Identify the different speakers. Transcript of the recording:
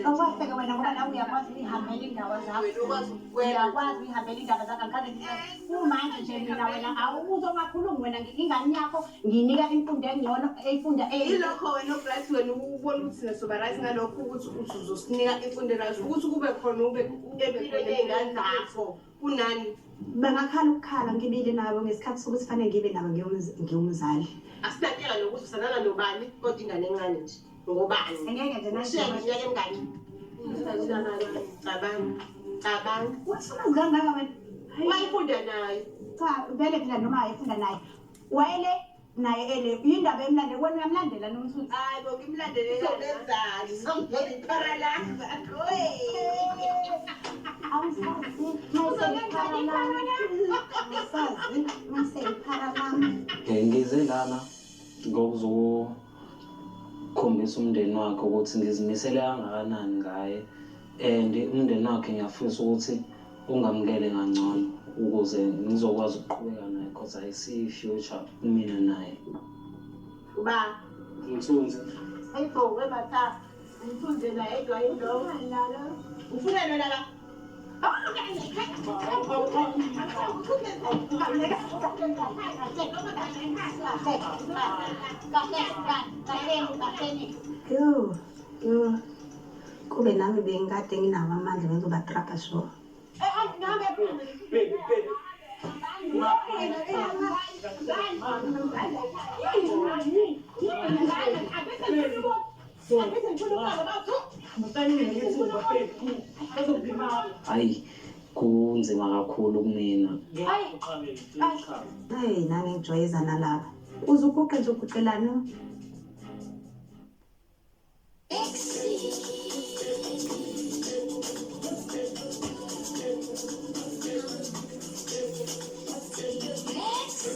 Speaker 1: Awaseka wena ngoba la uyakwazi uyihambela indawo zakho. Uyakwazi uyihambela indaba zakho ngikhathi kumanje nje mina wena awuzomakhulumi wena ingane yakho nginika imfundo engcono eyifunda
Speaker 2: ilokho wena obright wena ubona ukuthi nesoba right ngalokho ukuthi uzosinika imfundo right ukuthi kube khona ube empilweni yezingane zakho kunani
Speaker 1: bengakhala ukukhala ngibile nabo ngesikhathi sokuthi fanele ngibe nabo ngiyumzali
Speaker 2: asitatela lokuthi usanana nobani kodwa ingane encane nje ngobani
Speaker 1: ngeke nje
Speaker 2: nje engane cabanga
Speaker 1: wasona ngangaka wena
Speaker 2: wayifunda naye
Speaker 1: cha vele phela noma ayifunda naye wayele naye ele indaba emlande wena uyamlandela nomthuthi
Speaker 2: hayi ngimlandele ngezali ngizongena iparalanga
Speaker 3: Ngize lana ngokuzokhombisa umndeni wakhe ukuthi ngizimisele kangakanani ngaye and umndeni wakhe ngiyafisa ukuthi ungamukele kangcono ukuze ngizokwazi ukuqhubeka naye because I see future kumina naye.
Speaker 2: Uba
Speaker 3: Ngithunzi.
Speaker 2: ayibhonge batha ngithunze la edwa indlo ufuna lona la
Speaker 1: kube nami bengikade nginawo amandla bengizobatrapha so
Speaker 3: Hayi kunzima kakhulu kumina.
Speaker 1: Hey nami ngijwayeza nalapha uzuguqe nje uguqelana